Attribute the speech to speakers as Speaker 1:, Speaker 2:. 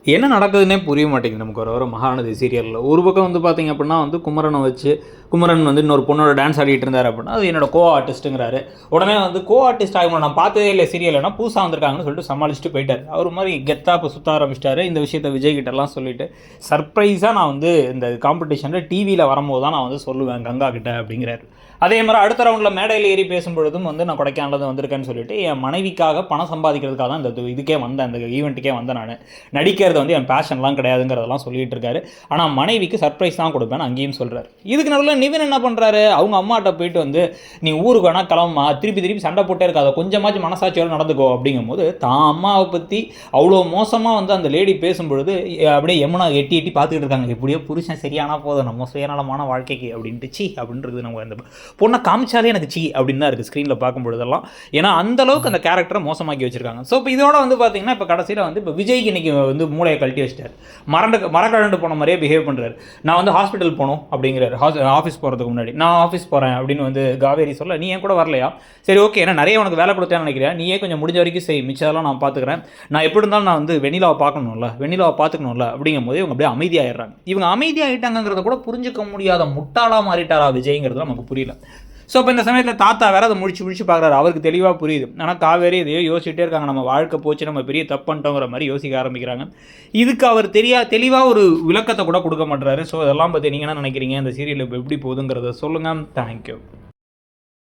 Speaker 1: என்ன நடக்குதுன்னே புரிய மாட்டேங்குது நமக்கு ஒரு மகாநதி சீரியலில். ஒரு பக்கம் வந்து பார்த்திங்க அப்படின்னா வந்து குமரனை வச்சு குமரன் வந்து இன்னொரு பொண்ணோட டான்ஸ் ஆடிட்டு இருந்தார் அப்படின்னா அது என்னோட கோ ஆர்டிஸ்ட்டுங்கிறாரு. உடனே வந்து கோ ஆர்டிஸ்ட் ஆகும் நான் பார்த்ததே இல்லை சீரியல்னா புதுசாக வந்திருக்காங்கன்னு சொல்லிட்டு சமாளிச்சுட்டு போயிட்டார். அவர் மாதிரி கெத்தாக இப்போ சுற்ற ஆரம்பிச்சிட்டாரு. இந்த விஷயத்தை விஜய் கிட்டலாம் சொல்லிவிட்டு சர்ப்ரைஸாக நான் வந்து இந்த காம்படிஷனில் டிவியில் வரும்போது தான் நான் வந்து சொல்லுவேன் கங்கா கிட்ட அப்படிங்கிறாரு. அதே மாதிரி அடுத்த ரவுண்டில் மேடையில் ஏறி பேசும்பொழுதும் வந்து நான் கொடைக்கானல் வந்திருக்கேன்னு சொல்லிட்டு என் மனைவிக்காக பணம் சம்பாதிக்கிறதுக்காக தான் இந்த இதுக்கே வந்தேன், இந்த ஈவெண்ட்டுக்கே வந்தேன், நான் நடிக்கிறது வந்து என் பேஷன்லாம் கிடையாதுங்கிறதெல்லாம் சொல்லிட்டு இருக்காரு. ஆனால் மனைவிக்கு சர்ப்ரைஸ் தான் கொடுப்பேன் அங்கேயும் சொல்கிறார். இதுக்கு நடுவில் நிவின் என்ன பண்ணுறாரு, அவங்க அம்மாட்ட போயிட்டு வந்து நீ ஊருக்கு வேணால் கிளம்புமா, திருப்பி சண்டை போட்டே இருக்காத, கொஞ்சமாச்சும் மனசாட்சியோடு நடந்துக்கோ அப்படிங்கும்போது தான் அம்மாவை பற்றி அவ்வளோ மோசமாக வந்து அந்த லேடி பேசும்பொழுது அப்படியே யமுனா எட்டி பார்த்துக்கிட்டு இருக்காங்க. எப்படியோ புருஷன் சரியானா போதும் நம்ம சுயநலமான வாழ்க்கைக்கு அப்படின்ட்டு சி அப்படின்றது நம்ம அந்த பொண்ணை காமிச்சாலே எனக்கு சி அப்படின்னு தான் இருக்குது ஸ்க்ரீனில் பார்க்கும்பொழுதெல்லாம். ஏன்னா அந்தளவுக்கு அந்த கேரக்டரை மோசமாக்கி வச்சுருக்காங்க. ஸோ இப்போ இதோட வந்து பார்த்தீங்கன்னா இப்போ கடைசியில் வந்து இப்போ விஜய்க்கு இன்றைக்கி வந்து மூளையை கழட்டி வச்சிட்டார். மரக்கழண்டு போன மாதிரியே பிஹேவ் பண்ணுறாரு. நான் வந்து ஹாஸ்பிட்டல் போகணும் அப்படிங்கிறாரு. ஆஃபீஸ் போகிறதுக்கு முன்னாடி நான் ஆஃபீஸ் போகிறேன் அப்படின்னு வந்து காவேரி சொல்ல, நீ ஏன் கூட வரலையா, சரி ஓகே ஏன்னா நிறைய உனக்கு வேலை கொடுத்தேன்னு நினைக்கிறேன், நீயே கொஞ்சம் முடிஞ்ச வரைக்கும் செய், மிச்சதெல்லாம் நான் பார்த்துக்கிறேன், நான் எப்படி இருந்தாலும் நான் வந்து வெண்ணிலாவை பார்த்துக்கணும்ல அப்படிங்கும் போது இவங்க அப்படியே அமைதியாகிடுறாங்க. இவங்க அமைதியாகிட்டாங்கிறத கூட புரிஞ்சுக்க முடியாத முட்டாளாக மாறிட்டாரா விஜய்ங்கிறது நமக்கு புரியல. ஸோ இப்போ இந்த சமயத்தில் தாத்தா வேறு அதை முடிச்சு பார்க்குறாரு. அவருக்கு தெளிவாக புரியுது. ஆனால் காவேரி இதையோ யோசிச்சுட்டே இருக்காங்க, நம்ம வாழ்க்கை போச்சு, நம்ம பெரிய தப்பு பண்ணிட்டோங்கிற மாதிரி யோசிக்க ஆரம்பிக்கிறாங்க. இதுக்கு அவர் தெளிவாக ஒரு விளக்கத்தை கூட கொடுக்க மாட்டுறாரு. ஸோ அதெல்லாம் பற்றி நீங்கள் என்ன நினைக்கிறீங்க, இந்த சீரியல் இப்போ எப்படி போகுதுங்கிறத சொல்லுங்கள். தேங்க்யூ.